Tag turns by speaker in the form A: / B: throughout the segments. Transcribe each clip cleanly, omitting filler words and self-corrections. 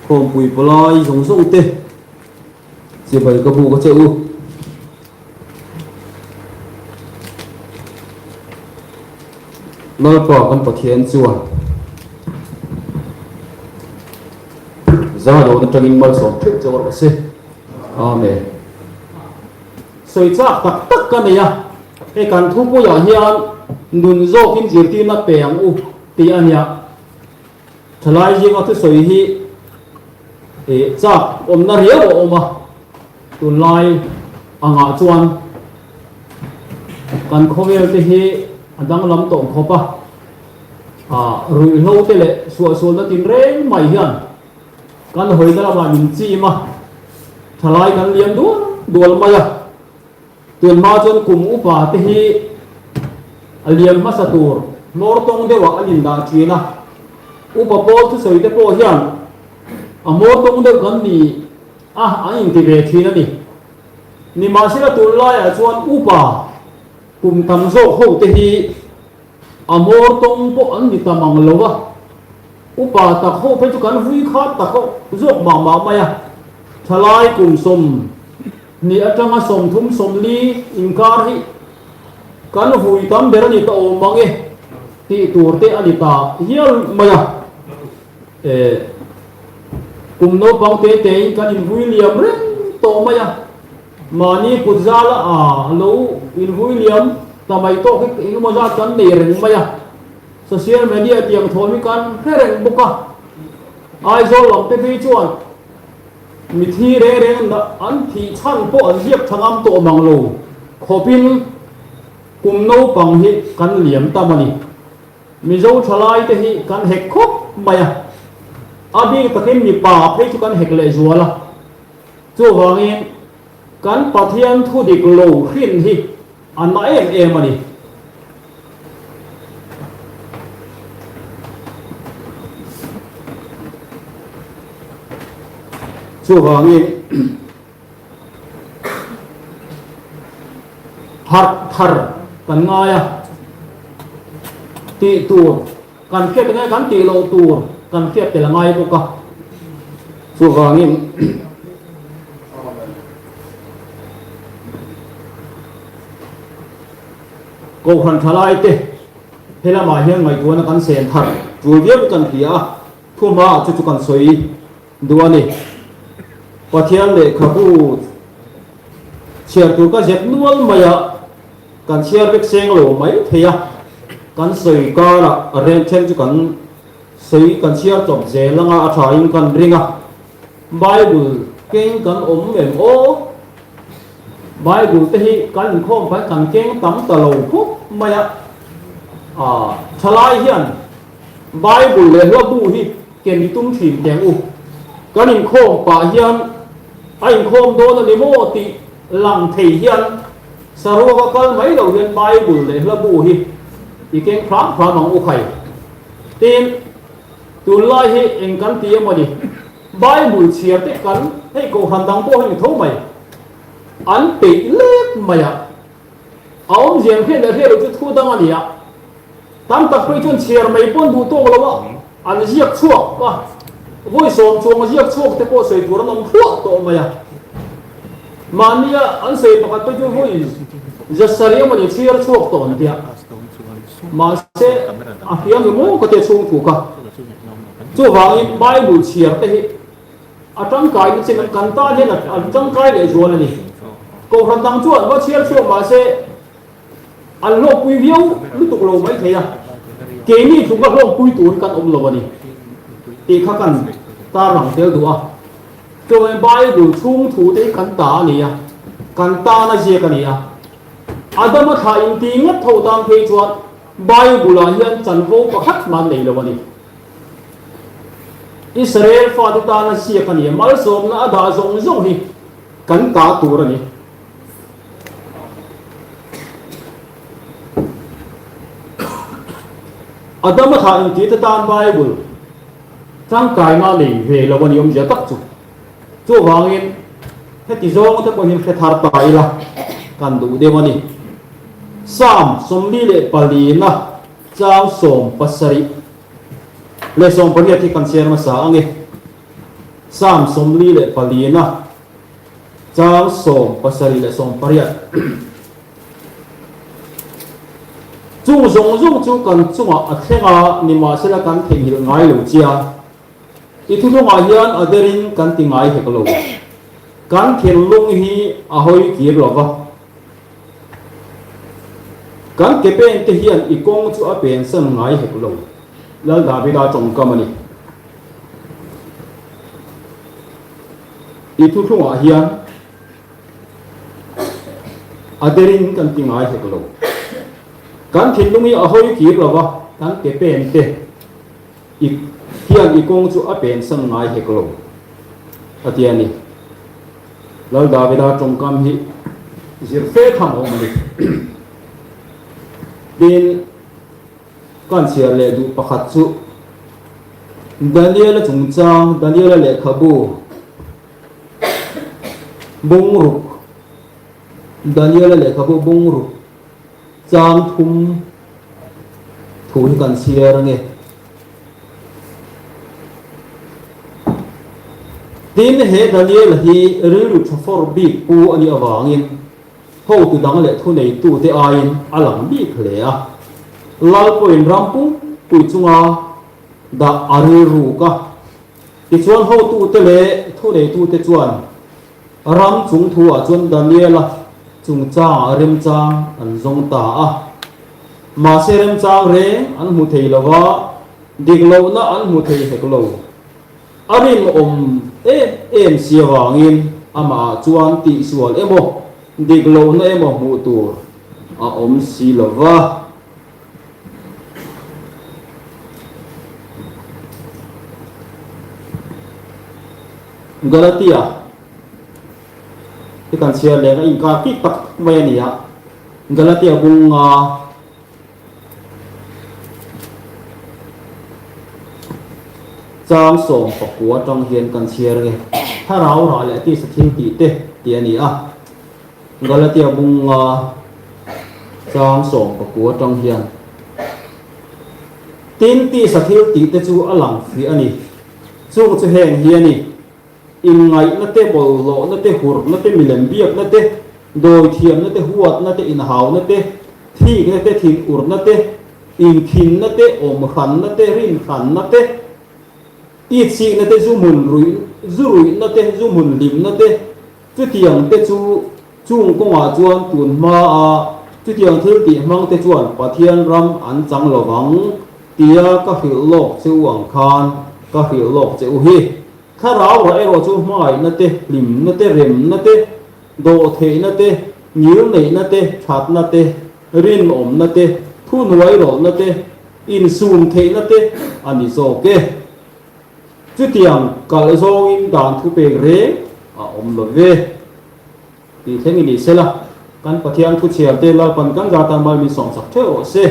A: khom bùi ploi giống giống tê chỉ bởi cái vụ có chữ nói bỏ con bậc thiên chùa ra đồ trong in mal sống thích cho bọn xe amen soi chắc tất cả này à cái cần thu của nhà hiền nôn dọc in chỉ tin là bèn u ti anh ya thay lại gì mà thứ soi hi chắc na riêng bộ mà tuần lai anh ngã chuan cần khâu về thì hi đang làm tổng khâu pa rồi lâu thế lệ xua nó tin rèn mày hiền cần hồi đó là mình chi mà thay lại cần liêm đuôi mày à tuần ma chuan cùng upa thì hi liêm mà sát tur nor tông de wa alin da china upa bol thứ soi te po hiền mor tông de kan ni anh thì về thì nó ni mà sẽ là tuần lai chuan upa cùng tam dỗ hậu thì hi mor tông po anh đi tam mang lâu upa ta hậu phải cho cần vui khát ta hậu dỗ mang mày à thay lại cùng sum ni atanga som thum som li inkar hi kan vui tam der ni ta om mangi ti tur te ani ta hial maya cùng no bang te te kan in vui liam re to maya mani putzala lo in vui liam ta mai to cái mo za kan ne reng maya social media tiang thoi kan reng buka ai zo lam te bi chuan mi thi re re na an thi chan po an hiệp thangam to mang lo khopin kum no pang hi kan liam tamani mi zo thalai te hi kan hek khop maya abi takin mi pa phei chu kan hek le zuala chu wangin kan pathian thu dik lo khin hi an ma em ani chu wangin har kan ngaya ti tur kan khiat ngai kan ti lo tur kan khiat te la ngai ko ka chu wangin ko khan thalai te hela ma hian ngai tuana kan sen thar chu viam kan pia thuma chu kan soi duani pathian le khabu chiar tu ka jet nual maya kan chiar bek seng lo mai theya kan soi ka ra ren chen chu kan soi kan chiar chop je langa a tha in kan ringa bible keng kan om em o bible te hi kan khom phải kan keng tam ta lo phúc maya thalai hian bible le lo bu hi ken tum thim teng u kan in khom pa hian anh khom đó là mo ti lang thei hian saro ka kal mai lo hian bible le la bu hi i keng phram mang u khai tin tu lai hi en kan ti mo ni bible chiar te kan hei ko han dang po hi tho mai an pe lek maya aom jian phe le phe lo chu thu dang ani ya tam tak pe chun chiar mai pon du to lo wa an jiak chuak wa voi som chuang jiak chuak te po soi tur nam phuak to maya mania an sei pakat pe chu voi jasari mo ni chiar chuak to an tia ma se a hiam mo ko te chung thu ka chu wang bible chiar te hi atang kai ni chen kan ta ne na atang kai le zuan ani ko ran dang chuan wa chiar chuak ma se an lo pui viu lu tuk lo mai theya ke ni thu ka lo pui tur kan om lo ani ti kha kan ta rang tel du a cho nên bible chung thu te kan ta ni a kan ta na je kan ni a adam tha in ti ngat tho tang pe chuan bible la hian chan vo pakhat man nei lo ani Israel fa ta na sia kan ni mal som na da zong zong hi kan ta tur ani adam tha in ti ta tan bible trang cái mà mình về là bọn ông giờ tắc chú vàng in thế thì do có thể bọn em phải thar tài là cần đủ để bọn em sam som đi lệ palina trang som pasari lệ som bani thì cần xem mà sáng nghe sam som li le palina chang som pasari le som pariat chung zong zong chu kan chunga athenga nima sela kan thengil ngai lo chia I thu thonga hian aderin kan tingai heklo kan thelung hi ahoi kir lova kan kepen te hian ikong chu a pen san ngai heklo lal davida chong kamani I thu thonga hian aderin kan tingai heklo kan thelung hi ahoi kir lova kan kepen te hian ikong chu a pen san ngai heklo atiani lal davida chong kam hi zir fe tham ho mani bin kan chia le du pakhat chu Daniel chung chang Daniel le khabu bungruk Daniel le khabu bungruk chang thum thu kan chia range tin he Daniel hi rilu chafor bi pu ani awangin ho tu dang le thu nei tu te ain alang bi khle a lal point rampu pu chunga da ariru ka ti chuan ho tu te le thu nei tu te chuan ram chung thu a chuan Daniel a chung cha rem chang an zong ta a ma se rem chang re an mu thei lawa diglo na an mu thei heklo arin em siawangin ama chuan ti sual emo diglo na emo mu tur a si lova Galatia ikan sia le ga inka ki tak mai ni ya Galatia bunga chang som pakua trong hian kan chia nge tharau ra le ti sathil ti te ti ani a Galatia bunga chang som pakua trong hian tin ti sathil ti te chu alang fi ani chu chu heng hi ani in ngai na te bol lo na te hur na te milem biak na te doi thiam na te huat na te in haw na te thi na te thin ur na te in khin na te om khan na te rin khan na te ti chi na te zu rui na te zu mun lim na te chu tiang te chu chung ko nga chuan tun ma a chu tiang thil ti mang te chuan pathian ram an chang lowang tia ka hil lok chu wang khan ka hil lok chu hi tharau ra ero chu mai na te lim na te rem na te do the na te nhil nei na te that na te rin om na te thu nuai ro na te in sum the na te ani so ke chu tiang kal zong in dan thu pe re a lo ve ti theng ni sela kan pathian thu chiam te la pan kan ga ta mal mi song sak theo se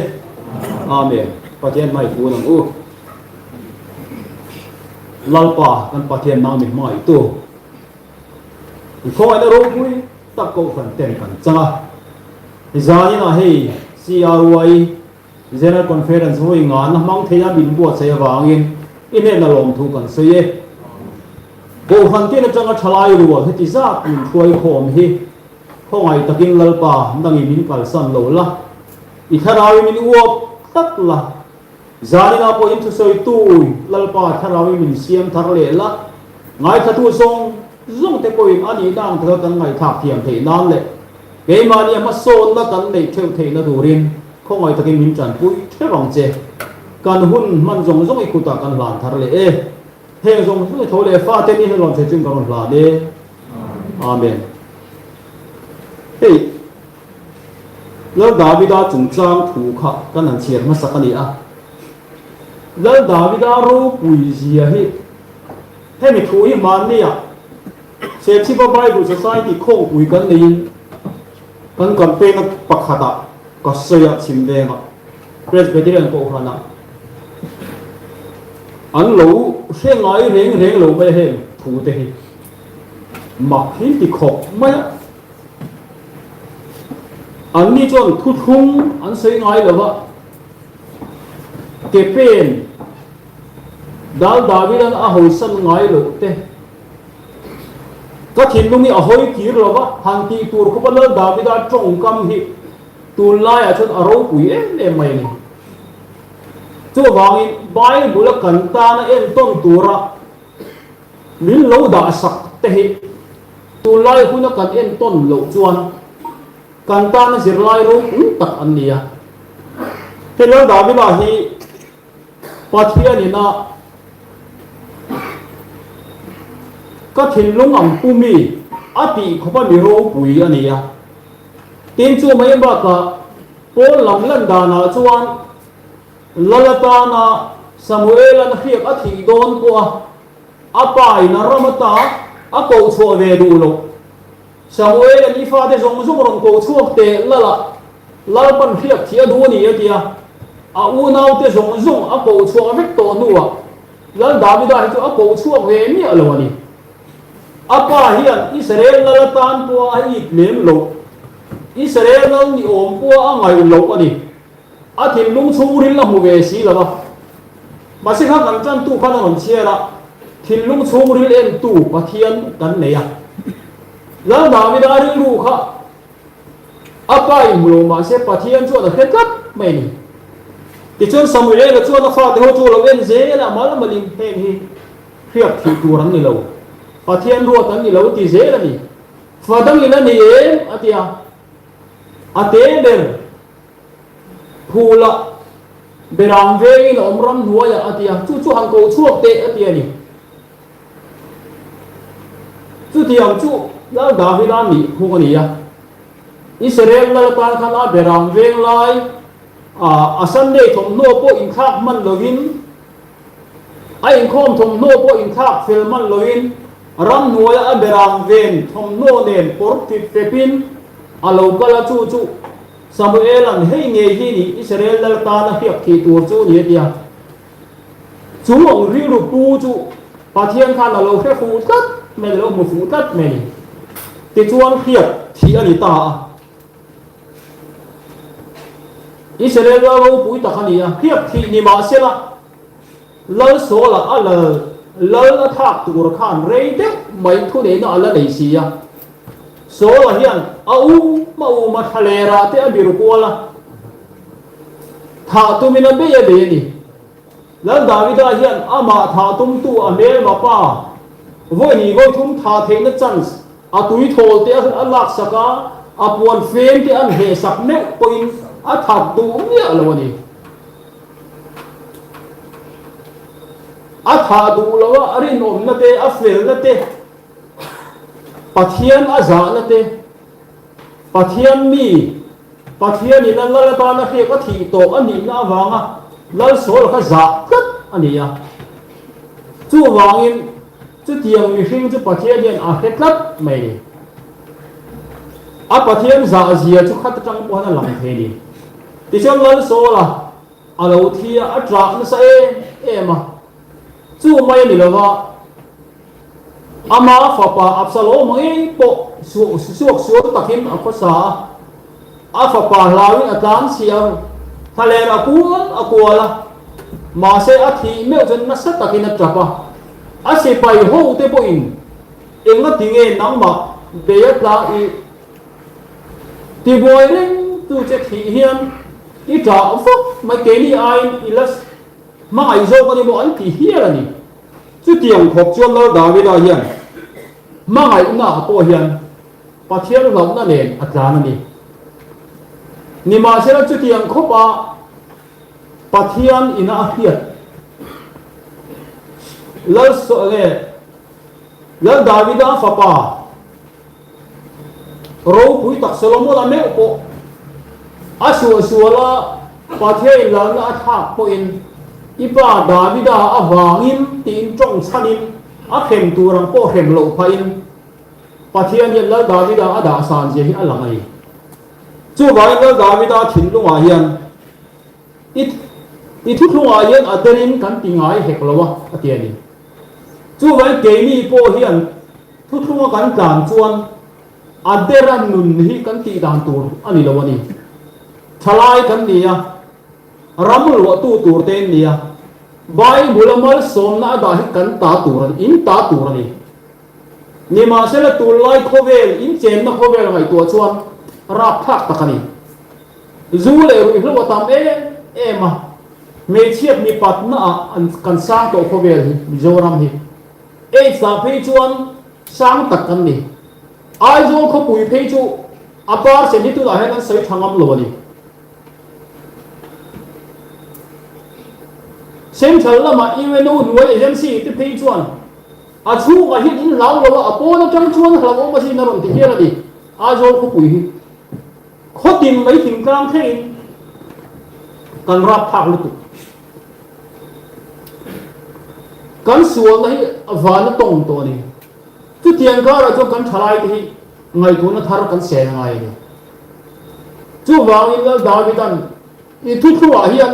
A: amen pathian mai pu nang u lalpa kan pathian na mi mai tu khoi na ro pui tak ko fan ten kan changa zani na hei CRY General Conference hoi nga na mang theya bin bo che wangin ine na lom thu kan se ye ko han te na changa thalai ruwa heti za in khoi khom hi khongai takin lalpa ndangi min kal san lo la I tharawi min uop tak la zani na po into soi tu lalpa tharawi min siam thar le la ngai thatu song zong te ko in ani dang thar kan ngai thak thiam thei nan le ke mani ma son na kan nei theu thei na durin khongai takin min chan pui therong che kan hun man zong zong ikuta kan lan thar le e heng zong su thole fa te ni helon che chung kan la de amen hey lo davida chung chang thu kha kan an chiar ma sakani a lo davida ro pui zia hi he mi thu hi man ni a se chi ba Bible Society khong pui kan nei kan campaign pakhata ka soya chimbenga Presbyterian ko hana an lo se ngai reng lo mai he thu te hi mak hi ti khok mai an ni chon thu thung an sei ngai lo ba ke pen dal david an a hoi san ngai lo te các thiên lung ở hoi kir lo ba hàng ti tur ko pa lo David a trong kam hi tu lai a chon aro pui em mai ni chu wangin Bible kan ta na en ton tura min lo da sak te hi tu lai huna kan en ton lo chuan kan ta na zir lai ro tak an nia he lo David a hi pathian ni na các thiên lung ang pumi ati khopa mi ro pui ania tin chu mai ba ka pol lam lan da na chuan lalata na Samuel an khiak a thi don ko apai na ramata a ko chho ve du lo Samuel an ifa de zong zong rong ko chuak te lala lalpan khiak thia du ni atia a u nau te zong zong a ko chho vek to nuwa lal David a chu a ko chuak ve mi alo ani apa hian Israel lalatan po a itlem lo Israel nang ni om po a ngai lo ani a thil lung churil la mu ve si lawa masi kha kan chan tu khan on chiara thil lung churil en tu pathian kan neya la David a ri ru kha apa i mu ma se pathian chu da khat mai ni ti chon Samuel la chu na fa de ho chu lo en ze la ma la maling hen hi khiap thi tu rang ni lo pathian ro tan ni lo ti ze la ni fa dang ina ni em atia ate ber phula berang ve in omram nuaya atia chu chu hang ko chuak te atia ni chu tiang chu la David an ni hu ni ya Israel la ta khan a berang ve lai a Sunday thom no po in khak man lovin a in khom thom no po in khak fel man lovin ram nuaya a berang ven thom no nen por tit pepin alo kala chu chu Samuel an hei nge hi ni Israel dal ta na hiap thi tur chu ni dia chu ong ri ru pu chu pathian khan alo khe fu tat me lo mu fu tat me ni ti chuan hiap thi ani ta Israel lo pui ta khani a hiap thi ni ma se la lal so la ala lal thak tur khan rei de mai thu de na ala nei si ya so la hian au mau ma thalera te abir kola tha tu mina be ya be ni lal David a hian ama tha tum tu amel ma pa voi ni voi thum tha the na chance a tui thol te a lak saka a puan fem te an he sak ne poin a tha tu mi alo ni a tha du lawa arin om na te a fel na te pathian a za na te pathian mi pathian in an lal ta na khe ka thi to ani na wanga lal sol kha za tat ani ya chu wangin chu tiang mi hring chu pathian hian a he tlat mai ni a pathian za zia chu khat tang po na lang the ni ti chang lal sola alo thia a tra na sa e ma chu mai ni lawa ama fapa Absalom ngai po suak takin akosa a fapa lawi atlan siang thalera akuala ma se a thi me jon na sa takin atrapa a se pai ho te po in enga tinge nangma beya tla i ti boy ring tu che thi hian i tra fok mai ke ni ai ilas ma ai zo ko ni bo an ti hian ani chu tiang khop chuan lo David a hian ma ngai na po hian pathian lo na nen atlan ani ni ma se la chu tiang khopa pathian ina hiat lal so le lal David a fapa ro pui tak Solomon la me po asu la pathian la na tha po in ipa David a awangin tin trong chanin a khem turang po khem lo phain pathian hian lal David a da san je hi alangai chu vai lal David a thin lunga hian i thu lunga hian aterin kan tingai hek lowa atiani chu vai ke ni po hian thu lunga kan tlan chuan aderan nun hi kan ti dan tur ani lowani thalai kan nia ramul wa tu tur ten nia bai mulamal som na da hi kan ta turan in ta turani ni ma se la tu lai khovel in chen na khovel ngai tua chuan rap thak takani zu le ru hlo tam e ma me chiat ni pat na an kan sang to khovel hi mizoram hi e sa phe chuan sang tak kan ni ai zo kho pui phe chu apar se ni tu la han sai thangam lo ni xem thở là mà yêu nó nuôi agency thì pay chuan à chú mà hiện in lão rồi à bố nó trắng chuan là bố mà xin nó làm thì kia là gì à rồi có quỷ khó tìm mấy tìm cam thế cần rap phạc luôn cần xuống đấy và nó tông to này chứ tiền cả là cho cần thay thì ngày tu nó thar cần xe ngày này chú vào in là đào bị tan ít thu thu à hiện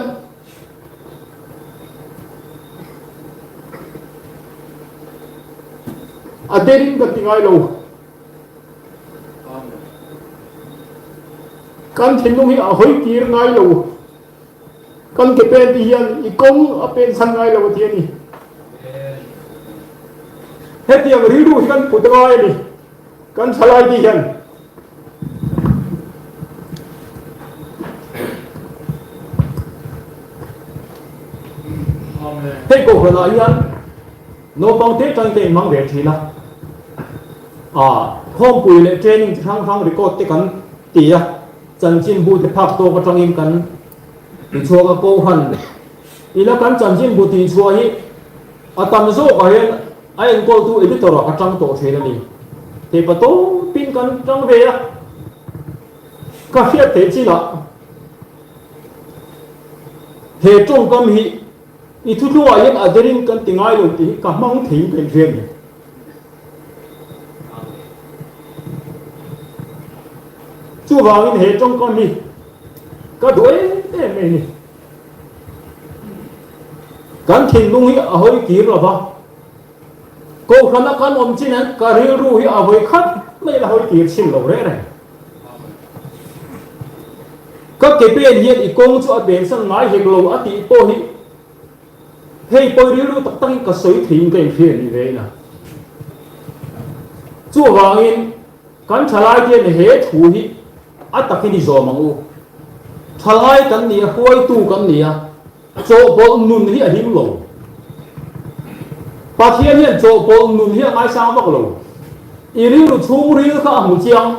A: aderin ka tingai lo kan thinung hi a hoi tir ngai lo kan ke pen ti hian I kong a pen san ngai lo ti ni heti ang ri du kan put ngai ni kan salai ti hian hei ko la hian no pang te tang te mang ve thi la home pui le training thang thang record te kan ti a chan chin bu te phak to ka tangin kan ti chua ka ko han ila kan chan chin bu ti chua hi atam zo ka hian ai en call tu editor ka tang to the ni te pa to pin kan tang ve a ka hiat te chi la he trong kam hi I thu thu ai aderin kan tingai lo ti ka mang thing pen thian ni chu wangin he trong con ni ka đuổi em ni kan thin lung hi a hoi kir la ba ko khana kan om chin an ka ri ru hi a hoi khat mai la hoi kir sin lo re re ka ke pen hian I kong chu a ben san ngai hek lo a ti to hi hei poi ri ru tak tak ka soi thing ken phian ni ve na chu wangin kan thalai ke he thu hi atakini zo mangu thalai kan ni huai tu kan ni a cho bol nun hi a him lo pathian hian cho bol nun hi ngai sang bak lo I ri ru chung ri kha mu chiang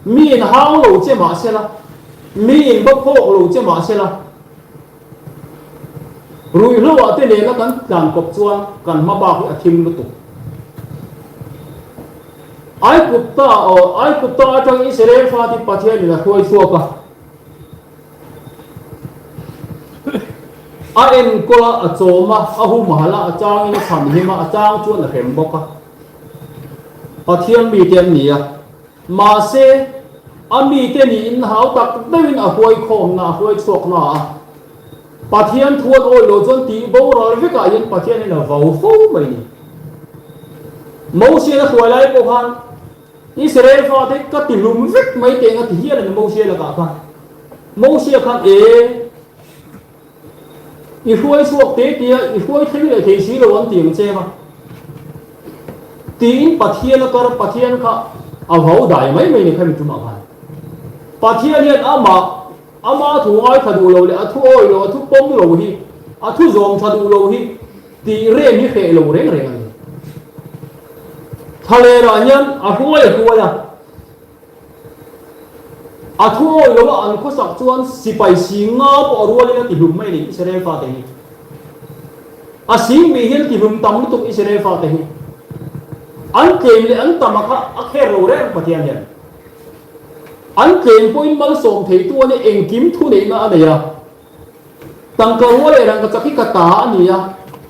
A: mi in hang lo che ma se la mi in bak phok lo che ma se la rui lo wa te le la kan kop chuan kan ma ba hi a thim lu tu ai kutta atang Israel fa ti pathian ni la khoi suwa ka a en kola a choma a hu mahala a chang in sam hima a chang chuan a rem boka pathian mi tian ni a ma se a mi te ni in hau tak dewin a huai khom na huai chok na pathian thuan oi lo chon ti bo ral ve ka yin pathian ni la vau fo mai ni mo se la huai lai ko han Israel fa te ka ti lum vek mai te nga ti hian ni mo se la ka khan mo se khan I huai suak te ti I huai thei le thei si lo an tiang che ma tin pathian kar pathian kha a vau dai mai mai ni khan tu ma khan pathian hian ama thu ngai thadu lo le a thu oi lo a thu pom lo hi a thu zom thadu lo hi ti re ni khe lo reng reng ani thale ra hian a huai a thu oi lo an kho sak chuan sipai si nga po rual ni ti lum mai ni Israel fa te hi a sing mi hian ti lum tam tu Israel fa te hi an kem le an tamaka a khe ro re pathian hian an kem point mal som thei tu ani eng kim thu nei na ani ya tang ka wo le rang ka chaki ka ta ani ya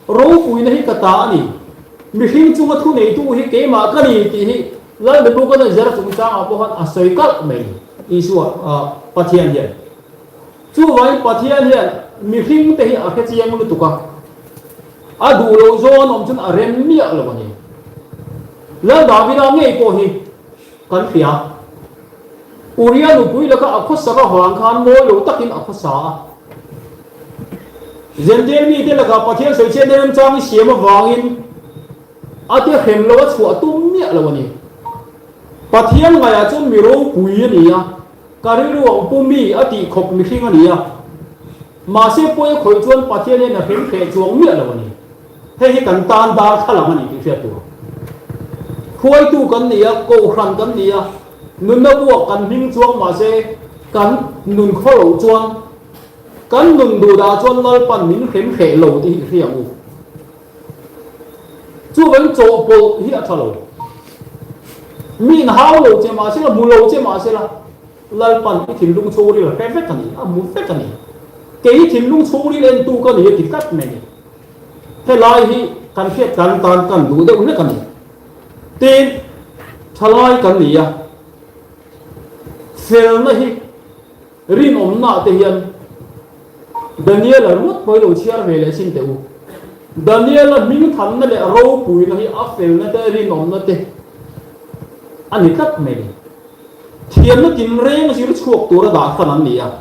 A: ro pui na hi ka ta ani mi him chu ma thu nei tu hi ke ma ka ni ti hi la de bu ka na zara chung cha a po han a soi kal mai isu pathian hian chu vai pathian hian mi him te hi a khe chiang lu tu ka a du lo zon om chun a rem mi a lo ani la davida ngei po hi kan pia Uriah nu pui la ka akho sa ka hwang khan mo lo takin akho sa zendel mi te la ka pathian soi chen dem chang siam wangin ati khem lo chua tum mia lo ni pathian ngai chu mi ro pui ni a kari ruang pumi ati khop mi thing ani a ma se poi khoi chuan pathian ne na khem khe chuang mia lo ni he hi kan tan da khala mani ti fe tu khoi tu kan ni a ko khran kan ni a nun na buak kan hing chuang ma se kan nun kho lo chuang kan nun du da chuan lal pan min khem khe lo ti riang u chu vẫn chỗ bộ hiện thở lâu mình hao lâu chế mà sẽ là mù lâu chế mà sẽ là lại bản cái thìn lung xô đi là cái vết cái này à muốn vết cái này cái thìn lung xô đi lên tu cái này thì cắt này thế lại thì cần thiết cần đủ để uống cái này tin thay lại cái này à phèn này rin ổn nợ thì hiện Daniel là rút với đầu chia về lại xin tiểu Daniel là mình thằng này là râu bùi nó hi áp phèn nó tới rin ổn nó tới anh ấy cắt này thiên nó kinh rèn nó chỉ nó chuộcตัวระดับขนาดนี้อ่ะ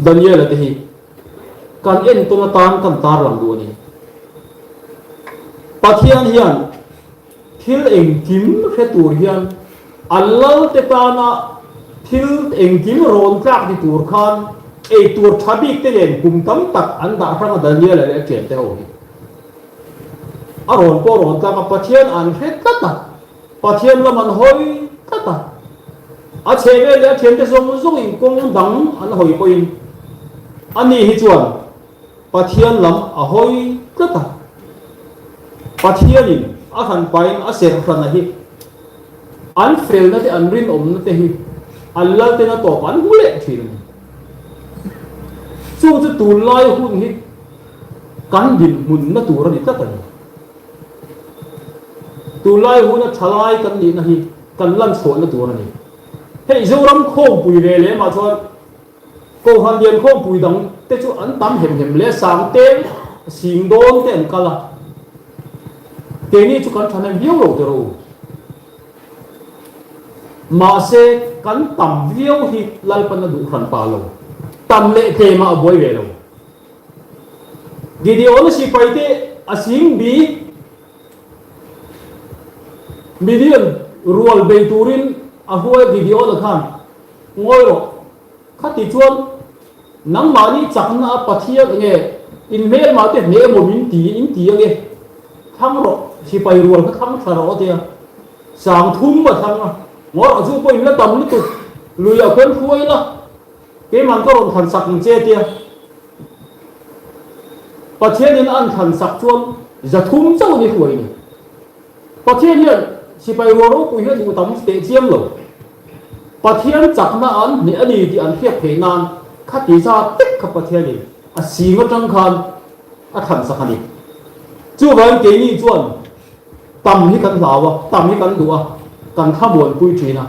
A: Daniel là thếกันเอ็นตัวตานกันตาหลังดูนี่ปะเทียนเฮียนทิลเองกิมแค่ตัวเฮียนอัลลอฮ์เตปานะทิลเองกิมโรนจากที่ตัวขันไอตัวทับิกเตเด่นกุมตั้มตักอันดาพระมาDanielเลยเขียนเท่านี้อารอนก็รอนจากปะเทียนอันเฮ็ดตัดปะเทียนละมันหอยตัดอาเชเวเลยเทียนจะส่งอิงกงดังอันหอยก็อิงอันนี้ฮิจวนปะเทียนลำหอยตัดปะเทียนอินอาขันไปอาเสกขันนะฮิอันเฟลนั่นที่อันรินอมนั่นที่ฮิอัลลอฮ์เตนะตอบอันหุ่นเละทีนึงสู้จะตูไล่หุ่นฮิกันดินมุนนั่นตัวนี่ตัดกันตัวไล่หุ่นนั่นทลายกันนี่นะฮิกันลั่นโฉนนั่นตัวนี่เฮ้ยเจ้ารำโค้งปุยเลยมาชวนกูหันเดียนโค้งปุยดังแต่จู่อันตั้มเห็มเลยสามเต้สิงโดนเต้นกันละเต้นี่จู่กันทันเบี้ยวโลดรู้มาเสกันตั้มเบี้ยวฮิไล่ปันดูขันปาโลตั้มเละเทมาบ่อยเวโลกิเดียวนั่นสิไปเตอสิงบีมิเดียนรัวเบตูรินอาหัวกิเดียวละขันงอยหรอกข้าติชวนนังมานี่จักน่าปะเทียงเงี้ยอินเมลมาเตะเนื้อหมูมินตีเงี้ยทั้งหรอกสิไปรัวก็ทั้งสารอเตียสามทุ่มมาทั้งอ่ะงอจู่ไปแล้วตั้มนี่ตุลุยเอาเพื่อนคุยละเกมันก็รอนขันสักเจเตียประเทศนี้อันขันสักชวนจะทุ่มเจ้านี่คุยนี่ประเทศนี้สิไปรัวรู้คุยให้ดูตั้มเตะเจียมหรอกประเทศจักน่าอันเนี่ยอดีตอันเทียบเพนานข้าติชาติกับประเทศนี้สีก็จังคันขันสักนี่จู่วันเกนี่ชวนตั้มนี่กันลาวตั้มนี่กันดูกันข้ามวนคุยทีนะ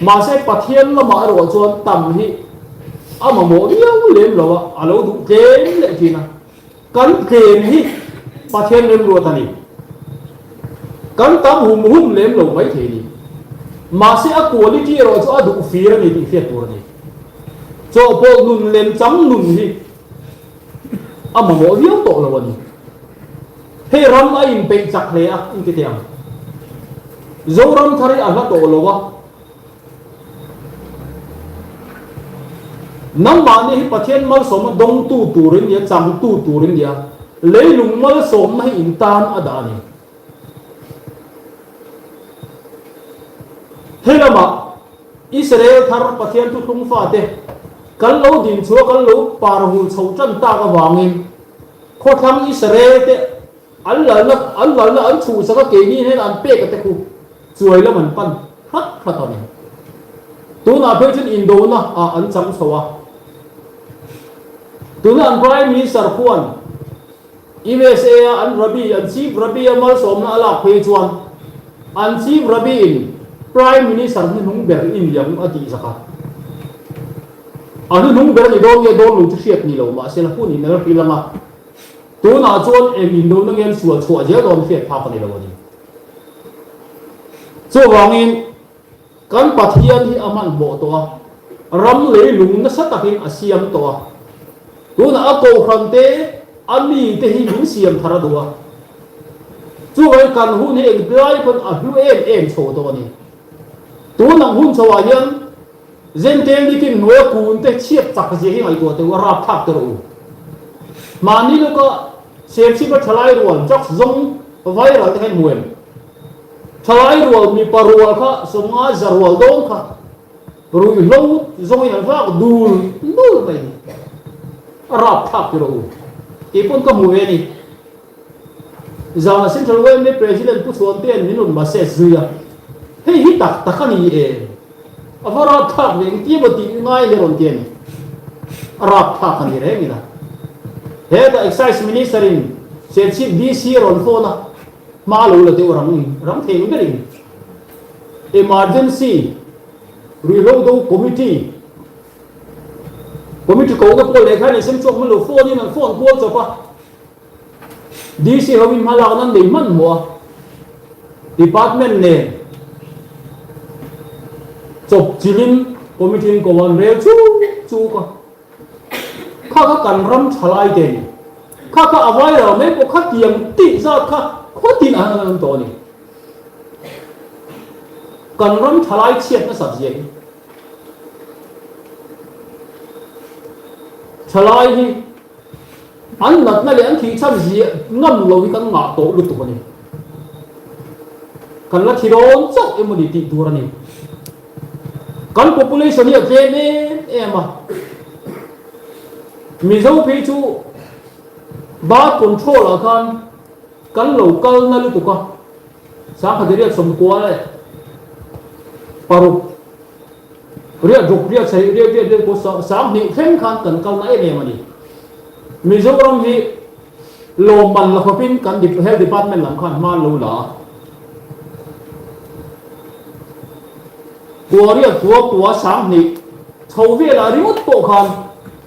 A: มาใช้ประเทศละมาหลวงชวนตั้มนี่มาโมเดียวเลี้ยงเราเราดูเกณฑ์เลยทีนะกันเกณฑ์นี่ประเทศเลี้ยงรัวทันนี่กันตั้มหุ่มเลี้ยงเราไม่ทีนี่มาเสียกวนที่เราจะดูฟีร์นี่ที่เฟียตัวนี้โจ้พวกนุ่นเล่นจังนุ่นที่มาโมเดียวโตแล้ววันนี้ให้รำไอ้อินเป็นจักเลยอินกิเตียงโจ้รำทารีอันละโตแล้ววะน้ำมันนี่ประเทศมัลสมดงตูรินเดียจังตูรินเดียเลยลุงมัลสมให้อินตานอดานี่เฮ้ยละมาอิสราเอลทาร์ประเทศทุกทุ่งฟ้าเตะกันเราดินชัวกันเราปาร์หูชาวจันตากวางินโคตรทั้งอิสราเอลเตะอันหลังอันชูสักเกนี่ให้อันเป๊กกันเตะกูสวยแล้วมันปั้นฮักตอนนี้ตัวน่าเพื่อนอินโดนะอันจังชัวตัวนั้นไพรมินิสเตอร์ควรUSAอันระบีอันชีฟระบีมาสมน่าลักเพจวนอันชีฟระบีอินPrime Minister ni nung ber in yang ati saka anu nung ber ni dong ye dong lu chiet ni lo ma se la puni na pi lama tu na chon em in dong ngen sual chua je don fiat pa ka ni lo ni so wangin kan pathian hi aman bo to ram le lung na satakin asiam to tu na ako khante ami te hi min siam thara duwa chu ai kan hun he dai kon a hlu em cho to ni tu nang hun chawa hian zen tem ni kin noya kun te chiat chak je hi ngai to te wara phak te ro mani lo ka sem si ba thalai rual chok zong viral te hen muem thalai rual mi parual kha songa zarwal dong kha rui lo zong in va dul bai ra phak te ro ipon ka muwe ni za central government president pu chuan te minun ma se zuya hei hi tak takani e avara thak leng ti bati ngai le ron tian ra phak ani re mina he the excise minister in se chief dc ron phone ma lo le te ram the ngi ring emergency reload committee committee ko ga pol le khani sem chok lo phone ni na phone ko cho pa dc hawin mala nan dei man mo department ne chop chilin committee ko wan re chu ka kha kan ram thalai te ni kha avai ra me ko kha tiam ti za kha ko tin an to ni kan ram thalai chiat na sab je thalai hi an nat na le an thi cham ji ngam lo hi kan nga to lu tu ni kan la thiron chok immunity dur ni kan population hi ke ne ema mizo phi chu ba control a kan local na lu tu ka sa khadria som ko la paru ria dok ria sai ria ko sa ni khen khan kan kal na e mani Mizoram hi lo man la khopin kan health department lam khan ma lo la kuaria tua sang ni chove la riut to khan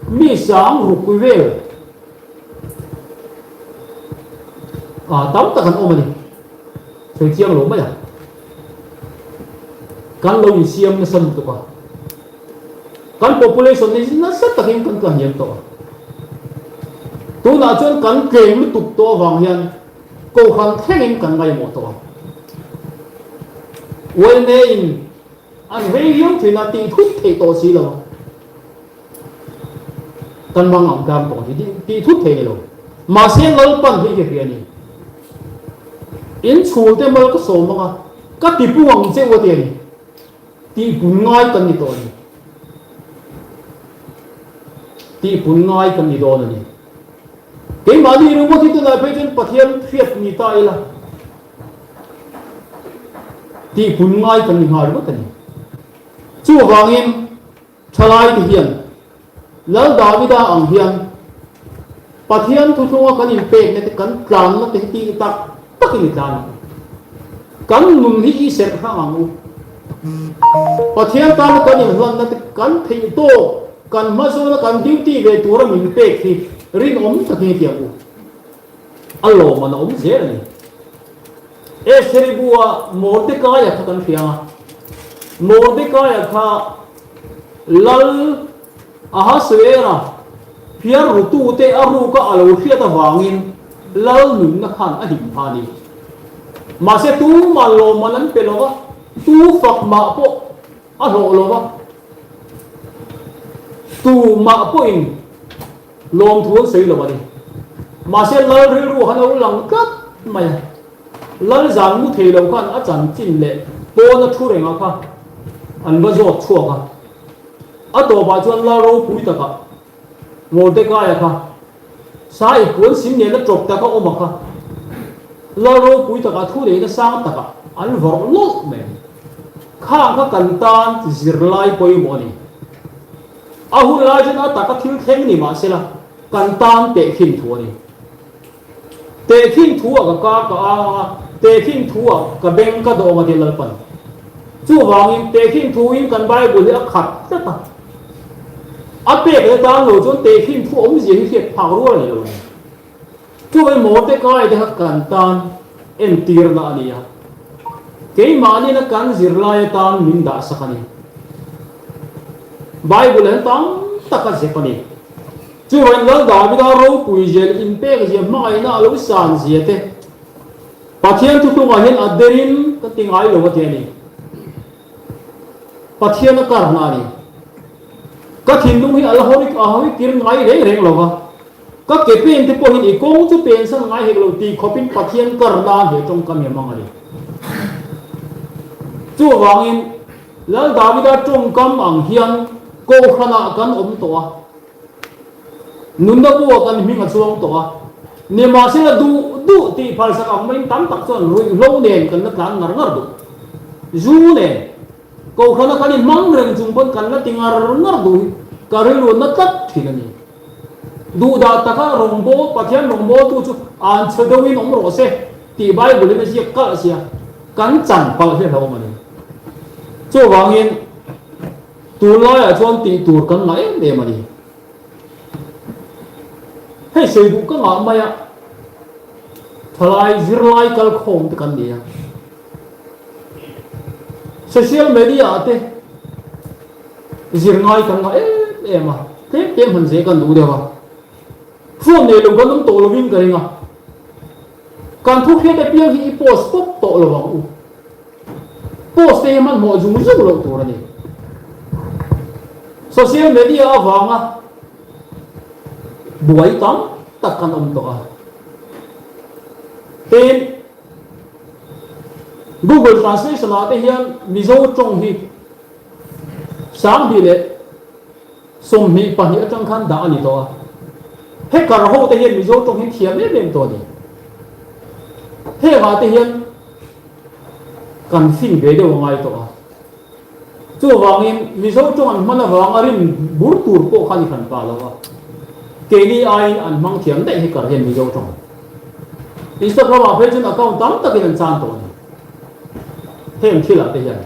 A: mi sang ru ku ve tam ta kan omani thei chiang lo ma ya kan lo ni siam na san to ka kan population ni na sa ta hin kan hiam to tu na chuan kan keng lu tuk to wang hian ko khan thengin kan ngai mo to wei ne in an vei yong thina ti thut thei to si lo kan mang ang kam to ti thut thei lo ma se lol pan hi ke ni in chu te mal ko so ma ka ti puang che wo te ni ti pun ngai kan ni to ni ti pun ngai kan ni do ni cái mà đi rồi thì tôi lại phải trên bát thiên phiệt nhị tai là thì phun ngay cần mình hỏi mất này chú vàng em chalai thì hiền lỡ Davida ang hiền bát thiên thu thu cái nhìn pe này cái plan nó cái tí tắc tắc cái plan cái nung hi sẽ khang ang bát thiên ta nó cái nhìn loan nó cái thấy to cái mà số nó cái duty về tour mình pe thì rin om ta ki tiang u allo man om je ni e seribua mordecai kha kan fianga mordecai kha lal aha suera phiar rutu te aru ka alo phia ta wangin lal nun na khan a dim phani ma se tu ma lo manan pelowa tu fak ma po a lo lo wa tu ma po in lom thuan sei lo bani ma se lal ri ru hano lang kat mai lal zan mu thei lo khan a chan chin le to na thu renga kha an ba zo chua ka a to ba chuan la ro pui ta ka ngol te ka ya kha sai kun sim ne na trop ta ka o ma kha la ro pui ta ka thu le na sang ta ka an vor lo me kha ka kan tan zir lai poi mo ni a hu la jen a ta ka thil theng ni ma se la kan tan te khin thu ni te khin thu ka te khin thu ka beng ka do ma de lal pan chu wangin te khin thu in kan bible a khat ta ta a pe ke ta lo chon te khin thu om ji hi phang ro ni lo chu ai mo te kai de kan tan en tir na ani ya ke ma ni na kan zir la ya tan min da sakani bible han tang ta ka se pani chú vậy nó đã bị đào râu bùi dễ in bê cái gì mà ai na lâu sàn gì thế bà thiên tu tu mà hiện ở derin cái tiếng ai lâu cái này bà thiên nó cả na đi cái thiên đúng hi alcoholic kirin ai đấy rèn lâu các cái pin thì có hiện công chú pin sang ngay hết lâu thì có pin bà thiên cả na hết trong cái miếng mang đi chú vàng in là đã bị đào trong cam ang hiền cô khana kan toa nunda bu kan mi nga chuang toa ne ma se la du ti phal sa kam mai tam tak chon lo nen kan na kan ngar ngar du zu ne ko khana kan mang reng chung pon kan na tingar ngar du ka re lo na tat thin ni du da ta ka rombo pathian rombo tu chu an chadowin om ro se ti bai bu le na sia ka sia kan chan pa he lo ma ni chu wang in tu lai a chuan ti tur kan ngai le ma ni hay xây dựng các ngõ mày à, thay zirlai kal khom te kan dia, social media te, zirngai kan ngai em à, thế hình dễ kan đủ được à, phone này lúc kan nông tổ lovin cái nga, kan thu hết cái piang hi post pop tổ lo bang u, post te man mo dung dung lo tổ này, social media vang à. Buai tam takkan toa. Then Google Translation ate hian mizo chong hi sang hi le som mi pa hi atang khan da ani toa. He kar ho te hian mizo chong hi thiam le bem to ni. He ha te hian kan fin ve de ngai toa. Chu wangin mizo chong an mana wang arin bur tur ko khani khan pa lawa. Cái đi ai ăn mang thiếm đấy thì cả hiện video trong Instagram và Facebook account tắm ta cái lần san tổ thêm khi là thế này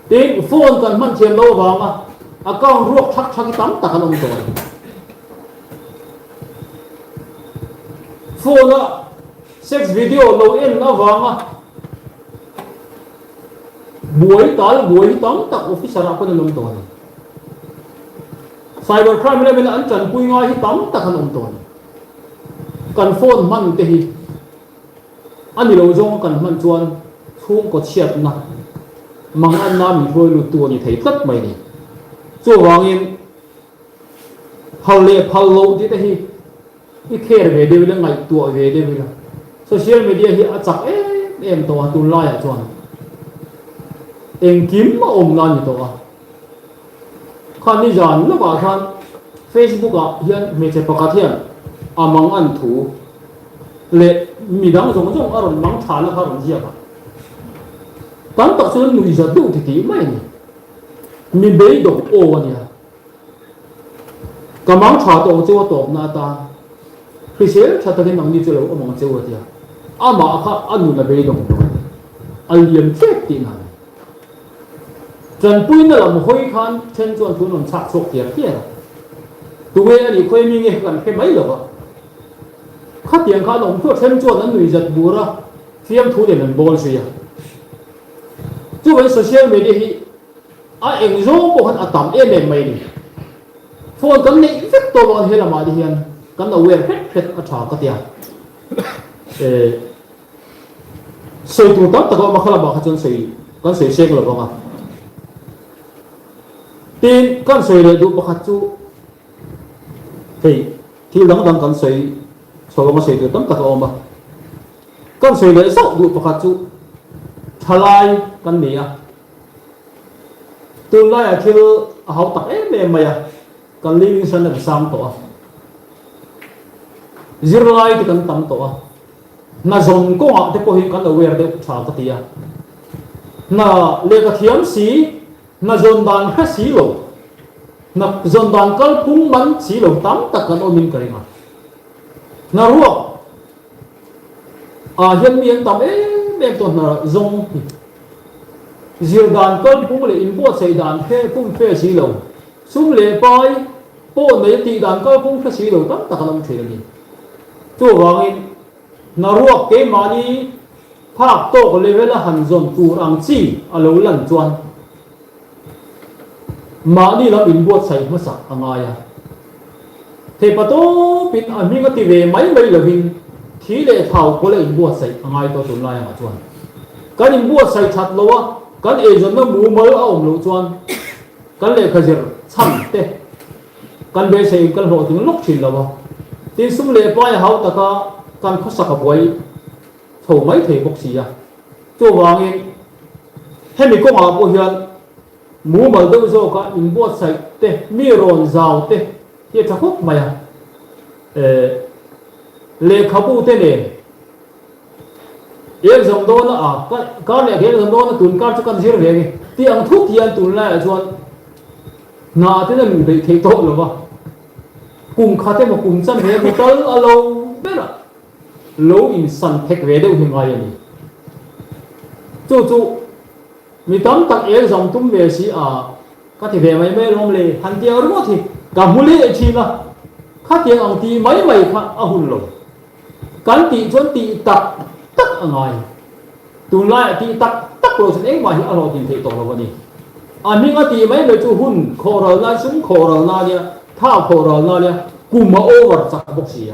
A: thì phone cần mang thiếm đâu vào mà account ruột chắc chắc tắm ta cái ông tổ phone đó sex video lâu in nó vào mà buổi tắm ta official ra cái ông tổ cybercrime level an chan pui ngai hi tam ta khan ton kan phone man te hi ani lo jong kan man chuan thung ko chiat na mang an na mi hoi lu tu ni thei tat mai ni chu wangin halle phallo ti te hi i kher ve de le ngai tu ve de la social media hi a chak em to tu la ya chuan eng kim ma om na ni to khan ni jan lo ba khan Facebook a hian me che pakat hian amang an thu le mi dang jong jong aron mang tha la kharon zia ka tan tak chuan nui za du ti mai ni mi be do o ania ka mang tha to chu to na ta khrisel tha ta ni mang ni chu lo amang chu wa tia ama kha anu na be do aliam fek ti na chân pui nó là một khối khan trên chuan thu nón sạc sọc tiền kia tụi bây giờ thì khơi mình nghe gần cái mấy rồi khát tiền khan ông thuốc trên chuan nó người giật bùa ra phim thu để mình bol suy à tụi bây social media thì em rong bộ hắn tạm em mày đi phone cái này rất to lớn hay là mà đi hiền cái nào quen hết chả có tiền sợi tụ tóc ta có mà không làm bao chân sợi con sợi xe là bao à tin con sợi này đủ bạc chú thì đắng đắng con sợi số con sợi từ tấm tất cả mà con sợi này sáu đủ bạc chú thay con này à tương lai à khi học tập em mày à con living sinh là sam tổ zero lai thì con tâm tổ na zon ko ha te po hi kan aware de tha ka tia na le ka thiam si na zon dan kha si lo na zon dan kal pung man si lo tam tak kan omin karinga na ruwa a hian mi an tam em to na zong zir dan kal pung le in bo sei dan phe pung phe si lo sum le pai po nei ti dan kal pung phe si lo tam tak kan om the ni tu wangin naruak ke mani phak to level han zon tur ang chi alo lan chuan mani la in buat sai ma sak angaya thế bắt đầu pin anh mình cái về mấy mấy là hình khí lệ thảo có lẽ bùa say ngay tôi tuần lại mà chuan cái những bùa say chặt lâu cái ấy rồi nó mù mờ ôm lâu chuan cái lệ khơi chăm thế cái về say cái hồ tiếng lúc chín lâu tin sum lệ bay hậu ta cái khó sắc bội thầu mấy thế bốc xì cho vàng in hay mình có học bồi hiền mù mờ đâu rồi cái những bùa say thế mi ròn rào thế hiện tại khúc mày lệ khâu bu thế này em dòng đó nó cái này cái dòng đó nó tuần cao cho con gì vậy thì ông thuốc thì anh tuần lại cho nà thế là mình bị thấy tội rồi vào cùng khát thế mà cùng chân về một tới alo biết à lâu in sân thạch về đâu hiện ngay này chú mình tóm tắt em dòng tung về xí có thể về mấy mấy hôm lệ hành tiêu đúng không thì cả mua lệ chi mà khát tiền ông thì mấy mấy khát hùn lồng cán tị chuẩn tị tắc tắc ở ngoài tuần lại tị tắc tắc rồi sẽ đánh vào những alo tìm thấy tội rồi vậy mình có tị mấy mấy chú hùn khổ rồi na súng khổ rồi na nha thao khổ rồi na nha cùng mà over chắc bốc xì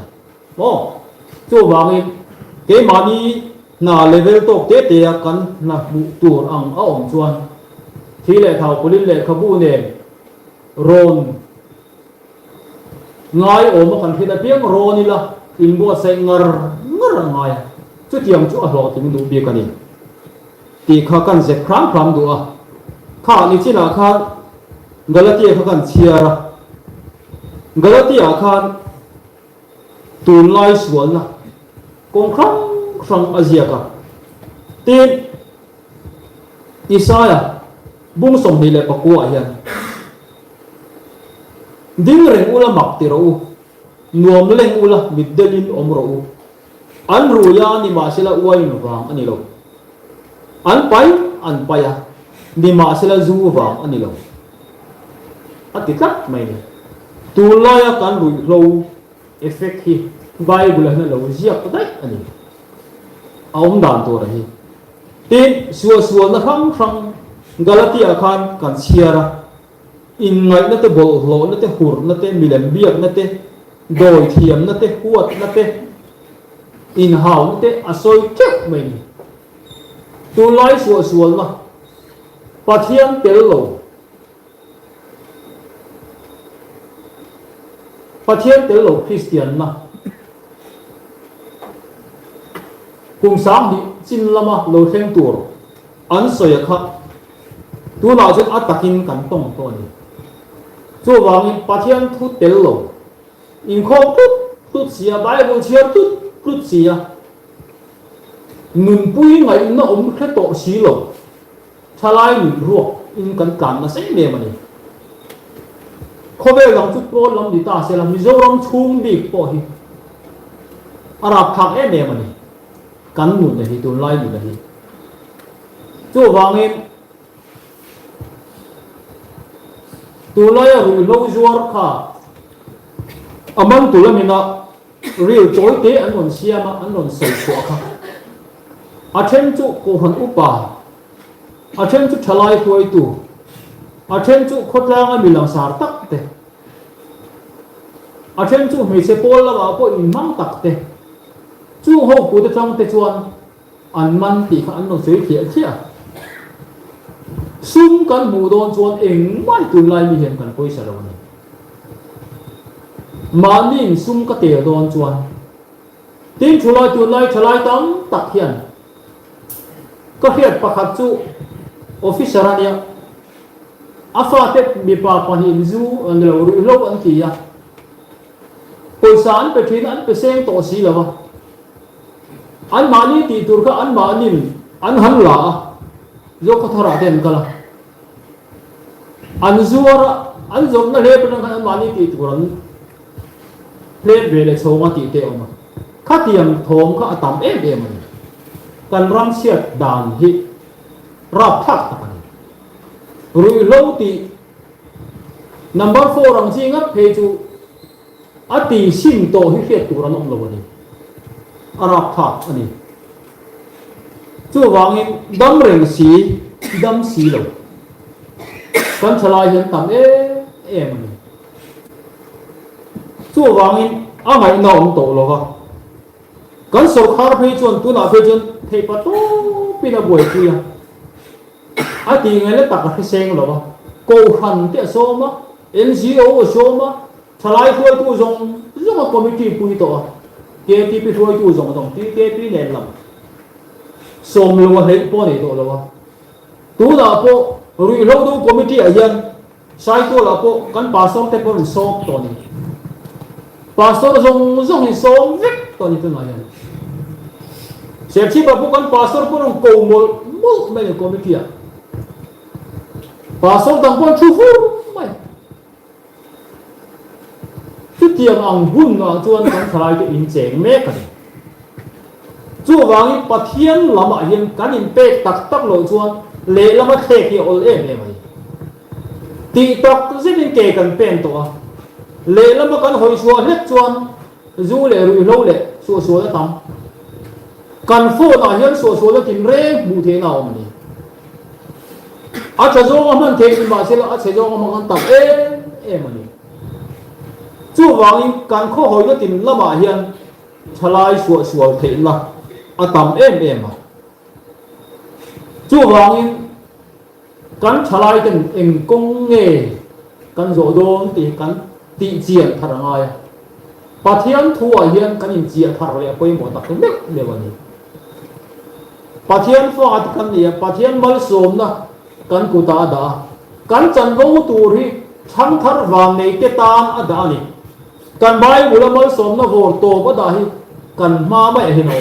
A: chú vàng em cái mà đi là level tốt thế thì cần là bộ tuần ông ông chuan thì lệ thảo của linh lệ khâu bu nền rôn ngay ôm một phần thì là tiếng rôn là in bùa say ngờ ngay chút tiếng chút ở lò thì mình đủ biết cái này thì khá cần sẽ khám đủ khá này chỉ là khá Galatia khá cần chia ra Galatia khá tuần lai xuống là cũng khăng Asia cả tin Isaiah bung som đi lại bạc qua hiện đinh rèn ula mặc tì rau nuông lên ula middelin om rau an ruya ni ma sila uai nu vang ani lo an pai ni ma sila zu vang ani lo atikat mai ni tu laya kan ru lo effect hi bible na lo zia ka dai ani aum dan to rahi tin suwa na khang Galatia khan kan siara in ngai na te bol lo na te hur na te milen biak na te doi thiam na te huat na te in hau na te asoi kek mai tu lai suwa na pathian tel lo Christian na cùng sáng đi chin lama lo theng tur an soya kha tu nào chứ atakin cảnh tông thôi cho vàng pathian thu tel lo in khom tút xia Bible chia tút xia nun pui ngai na khét tổ xí lo chalai nun ruột in cảnh cảnh nó sẽ mềm mà này khoe lòng chút bố lòng đi ta sẽ làm Mizoram chung đi bỏ hi Arab thằng em mềm mà này cảnh nun này thì tu lai nun này cho vàng tu lai rồi lâu zuar kha amang tu la mina real choi te an non siama an non sei kho kha a then chu ko han upa a then chu thalai khoi tu a then chu khotlang a milang sar tak te a then chu me se pol la ba po in mang tak te chu ho pu te chang te chuan an man ti kha an non sei thia thia sum kan mu don chuan eng mai tu lai mi hian kan poi sa lo ni manin sum ka te don chuan tin chulai tu lai chalai tam tak hian ka hiat pakhat chu officer ania afa te mi pa pahin zu an lo an ki ya poisa an pe thin an pe seng to si lawa an mani ti tur ka an manin an han la zo ka thara ten kala an zuara an zom na le pa an mani ti turan plate về lại số mà tỷ tệ mà khát tiền thốn khát tắm ép em mà cần răng xiết đàn hít rap thắt tập này rồi lâu tỷ number 4 răng chi ngắt phê chú á tỷ xin tổ hít phiệt tụ ra nông lâu này rap thắt này chú vàng em đâm rèn xí lâu cần trả lại hiện tắm em này chu wangin a ngai na om to lova kan so khar phei chon tu na phei chon thei pa to pina boi kia a ti ngai le tak a seng lova ko han te so ma NGO so ma thalai khoi tu zong zong committee pui to KTP khoi tu zong zong KTP nen lam som lo hei po nei to lova tu na po rui lo do committee a yan sai to la po kan pastor te po so to ni pastor zong zong hi som vek to ni tu na yan se chi pa po kan pastor po nong ko mo me committee a pastor dang po chu fu mai tu tiang ang hun na chuan kan thalai te in cheng me ka chu wangi pathian lama hian kan in pe tak tak lo chuan le lama khe ki ol em mai ti tak zin ke kan pen to a le lama kan hoi suwa het chuan zu le ru lo le so la tam kan fo na hian so la tin re mu the na om ni a cha zo man the in ma se la a che zo ma kan tak em ni chu wangi kan kho hoi la tin lama hian thalai suwa the la atam em à chu wangin kan thalai ten eng kong nge kan zo don ti kan ti chian tharangai pathian thu a hian kan in chia thar le poi mo tak mek le wani pathian fo at kan ni pathian mal som na kan ku ta da kan chan lo tu ri tham thar wang nei te tan ada ni kan bai bula mal som na vor to ba da hi kan ma mai hi no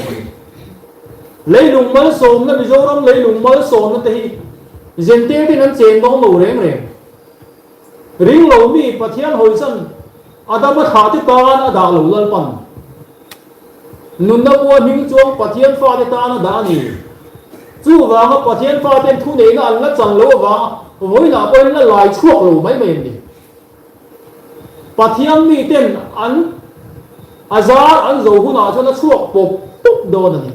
A: lấy lùng mới sồn nó bị dâu lắm lấy lùng mới sồn nó thì dân tiêu thì nó chèn bóng lù rèm rèm riêng lù mi và thiên hồi sân adam mà khá thì ta nó đã lù lân phần nôn nó mua miếng chuông và thiên pha thì ta nó đã nỉ chú vàng và thiên pha tên thu nế nó ăn nó chẳng lù vàng với là bên nó lại chuộc lù mấy mềm đi và thiên mi tên ăn azar ăn dầu hú nào cho nó chuộc bột túc đồ này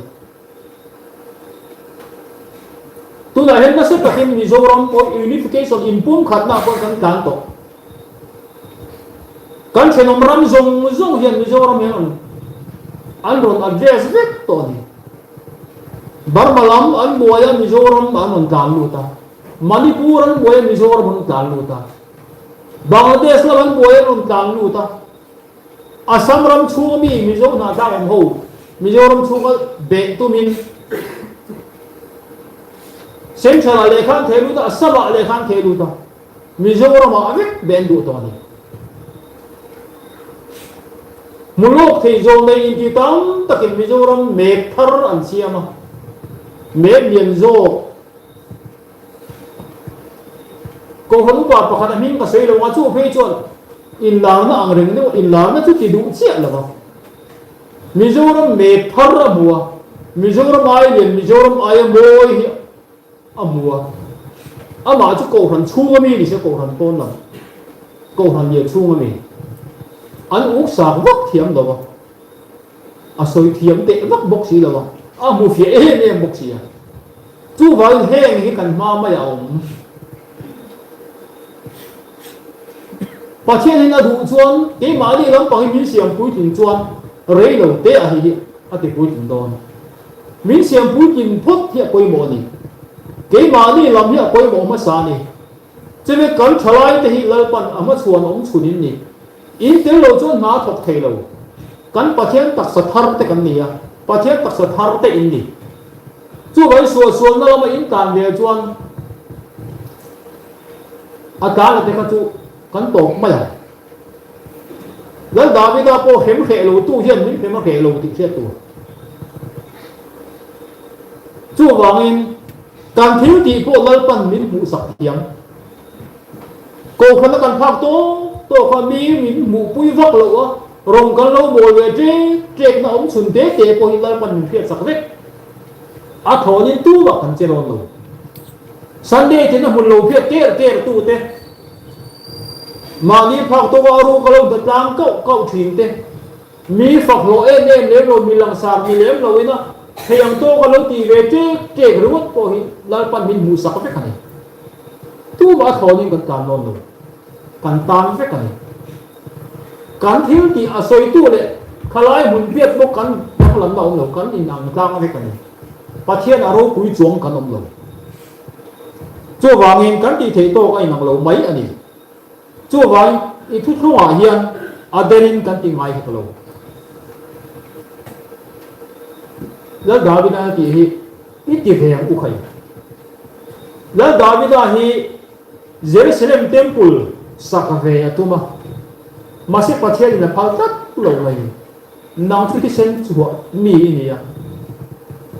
A: tu la hen na se pakin Mizoram po unification impum khatna po kan to kan chenom ram zong hian Mizoram hian an ron address vek to ni Barmalam an boya Mizoram an kan lu ta Manipur an boya Mizoram an kan lu ta Bangladesh la an boya an kan lu ta Assam ram chu mi Mizoram na ta em ho Mizoram chu ka be tu min Central le khan thelu ta Assam le khan thelu ta Mizoram avek bendu to ni mulok thei zong nei in ti tam takin Mizoram me thar an siama me mian zo ko hanu pa pakhat min ka sei lo wa chu phei chon in la na ang reng ne in la na chu ti du chia la ba Mizoram me thar amua Mizoram ai len Mizoram ai moi hi amua ama chu ko han chu mi ni se ko han ton la ko han ye chu mi an uk sa vak thiam lo ba a soi thiam te vak bok si lo ba a mu fi e bok si chu vai heng hi kan ma ma ya om pa chen na du chuan ke ma ni lam pang min siam pui tin chuan rei lo te a hi a te pui tin don min siam pui tin phot hi koi mo ni ke ma ni lam hi koi mo ma sa ni che me kan thalai te hi lal pan ama chuan om chunin ni in tel lo chuan na thok thei lo kan pathian tak sa thar te kan ni a pathian tak sa thar te in ni chu vai so na lama in kan le chuan a ta la te ka chu kan tok ma ya lal Davida po hem khe lo tu hian min hem khe lo ti che tu chu wangin kan thiu ti po lal pan min mu sak thiam ko khana kan phak to kha mi min mu pui vak lo a rong kan lo bol ve tre na om chun te po hi lal pan min phiat sak vek a thonin tu wa kan che ron lo Sunday te na mun lo phiat ke tu te mà ni phật tu vào ru kalau datang kau thìn te mi phật lo em le lo mi lang sa mi lem lo ina theyang to kalau ti ve te ruat po hi la pan min mu sak ve khani tu ba thoni kan kan non lo kan tan ve khani kan thil ti asoi tu le khalai mun piat bo kan lam na om lo kan in ang tlang ave kan pathian aro pui chuang kan om lo chu wangin kan ti thei to kai nang lo mai ani chu wang I thu thu a hian adenin kan ti mai ka lo la davida ti hi ti veng u khai la davida hi Jerusalem temple sakave atuma masih pathian na paltat lo mai nang chu ti sen chu mi ni ya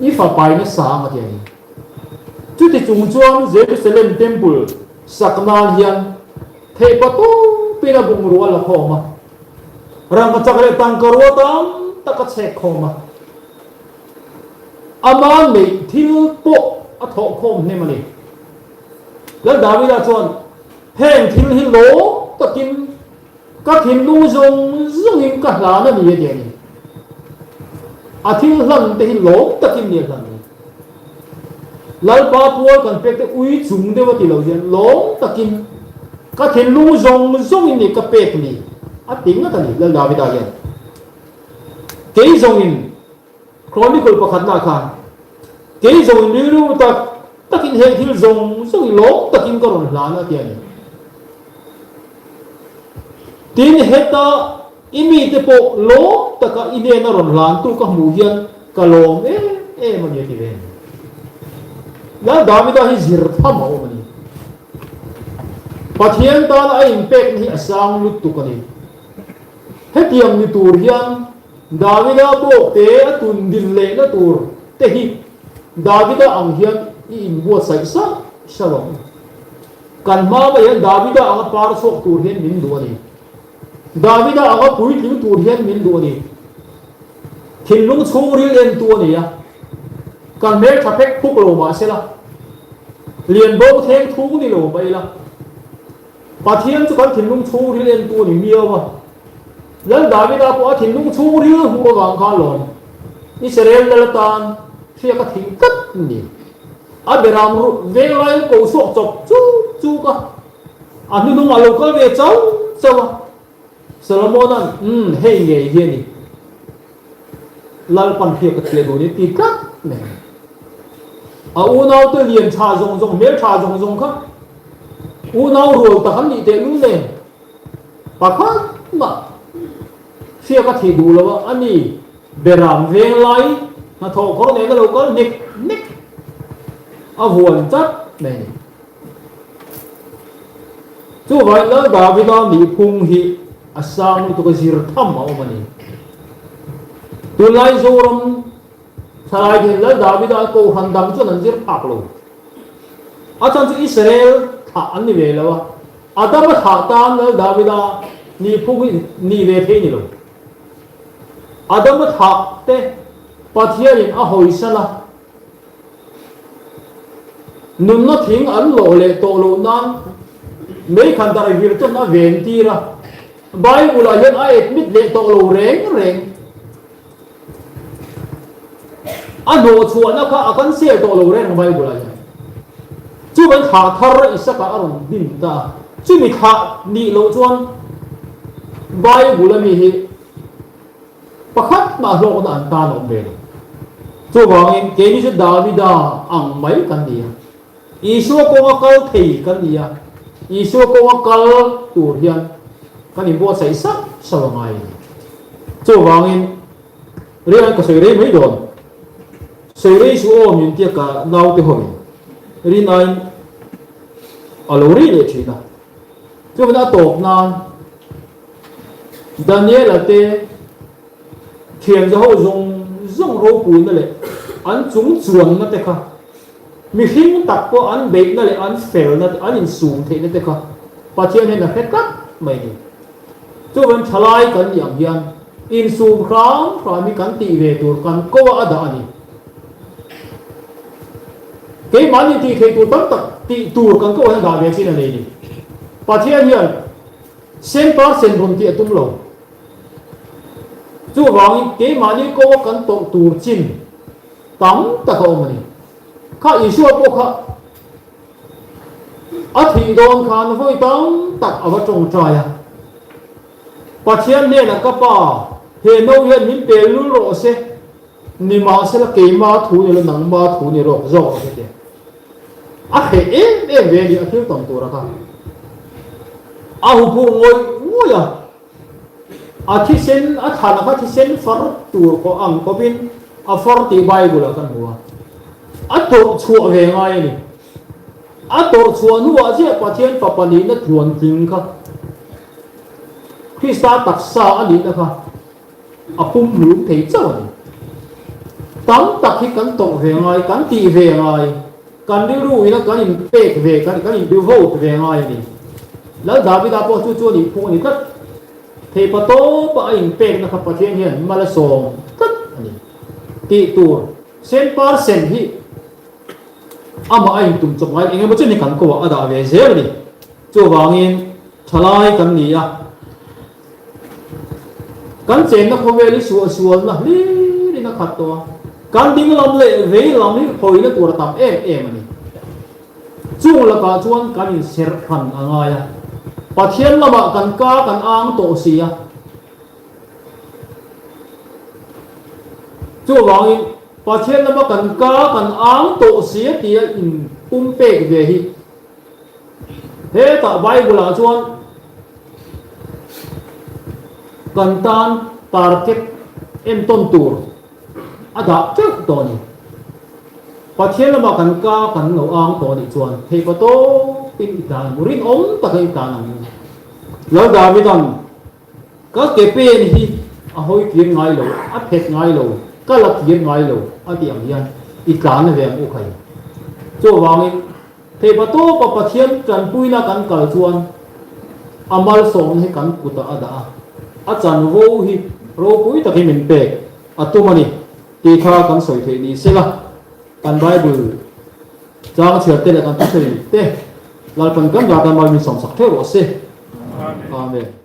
A: I fa pai na sa ma ti chu ti chung chuang Jerusalem temple sakna hian thei pa tu pina bung ruwa la khoma rang chakle tang karwa tam taka che khoma ama nei thil po a tho khom ne mani la davida chuan heng thil hi lo takin ka thil lu zong zong in ka la na ni ye ni a thil hlan te hi lo takin ni hlan lal pa pual kan pek te ui chung de wa ti lo jen lo takin ka thil lu zong zong in ni ka pek ni a ting na tani la davida yen ke zong in chronicle pakhat na khan ke zong in lu tak takin he thil zong zong in lo takin ka ron hla na ti ani tin heta imi te po lo taka ine na ron lan tu ka mu hian ka lom man ye ti ven la davida hi zir tham ho mani pathian ta na impact ni asang lut tu ka ni hetiam ni tur hian davida bo te atun din le na tur te hi davida ang hian I in bo sai sa shalom kan ma ba hian davida ang par sok tur hian min du ani davida aga pui ting tur hian min du ani thinlung chhuril en tu ani ya kan mer thapek phuk lo ma sela lian bo theng thu ni lo bai la pathian chu kan thinlung chhuril en tu ni miawa lan davida po thinlung chhuril hu wang kha lon Israel lalatan thia ka thing kat ni aberam ru velai ko sok chop chu ka anu nu ma lo ka ve chau chawa Solomonan hei nge hian ni lal pan thia ka tle do ni ti kat ne a u nau te lian cha zong zong mer cha zong zong kha u nau ro ta han ni te lu ne pakhat ma thia ka thi du lo ani beram velai na tho ko ne ka lo ko nik a vuan chat ne chu vai la davida ni phung hi asang tu ka zir tham ma mani tu lai zoram salai de la davida ko handam chu nan zir phak lo achan chu Israel tha an ni ve lawa adam tha tan la davida ni phung ni ve the ni lo adam tha te pathian in a hoi sala nun na thing an lo le to lo nan me khan dar vir to na ven ti ra Bible a hian a admit le to lo reng a no chuan a kha akan se to lo reng Bible a hian chu ban kha thar isaka aron din ta chu mi kha ni lo chuan Bible mi hi pakhat ma lo na an ta no be chu wangin ke ni chu davida ang mai kan dia isu ko akal thei kan dia isu ko akal tur hian kan in bo sai sa sawangai chu wangin rian ka soi rei mai don soi rei su o min tia ka nau te hoi ri nai alori le thina chu na tok na Daniel ate thiam zo ho zong ro pu na le an chung chuang na te kha mi hing tak ko an be na le an fel na an in sum the na te kha pathian he na he kat mai ni chu ban thalai kan yang hian in sum khram mi kan ti ve tur kan ko ada ani ke mani ti the tu tam tak ti tur kan ko da ve chin ani ni pathian hian 100% rum ti atum lo chu wang ke mani ko kan to tur chin tam ta ko mani kha isu po kha a thi don khan voi tam tak awa chong chaya pathian ne na kapa he no hian hin pe lu ro se ni ma se la ke ma thu ni nang ma thu ni ro zo ke a he em ve ni a thil tom tu ra ka a hu pu ngoi ya a thi sen a thana ka thi sen far tu ko ang ko bin a far ti bible kan huwa a to chu ve ngai ni a to chu nu a je pathian papani na thuan ting kha Krista taksa ani na kha a pum lu thei chaw ni tam tak hi kan to ve ngai kan ti ve ngai kan ri ru ina kan in pek ve kan in devote ve ngai ni la David apo chu ni phu ni tat thei pa to pa in pek na kha pathian hian mala song tat ani ti tur sen par sen hi ama ai tum chok ngai engem chen ni kan ko ada ve zer ni chu wangin thalai kan ni ya kan chen na khoweli sual na li na khat to kan ding lam le ve lam ni khoi na tur tam em ani chung la ka chuan kan in ser khan anga ya pathian lama kan ka kan ang to sia chu wangin pathian lama kan ka kan ang to sia tia in pum pek ve hi he ta bible la chuan kan tan target em ton tur ada chuk to ni pathian lama kan ka kan no ang to ni chuan thei pa to pin itan murin om ta kai ta nang lo Davidan ka ke pen hi a hoi kien ngai lo a phet ngai lo ka la kien ngai lo a ti ang hian i tlan ve ang u khai chu wangin thei pa to pa pathian kan puina kan kal chuan amal song he kan kuta ada a chan vo hi ro pui ta ki min pe atumani ti kha kan soi the ni sela kan bible jang chhe te la kan ta se te lal kan kan ga kan mal mi som sak the ro se amen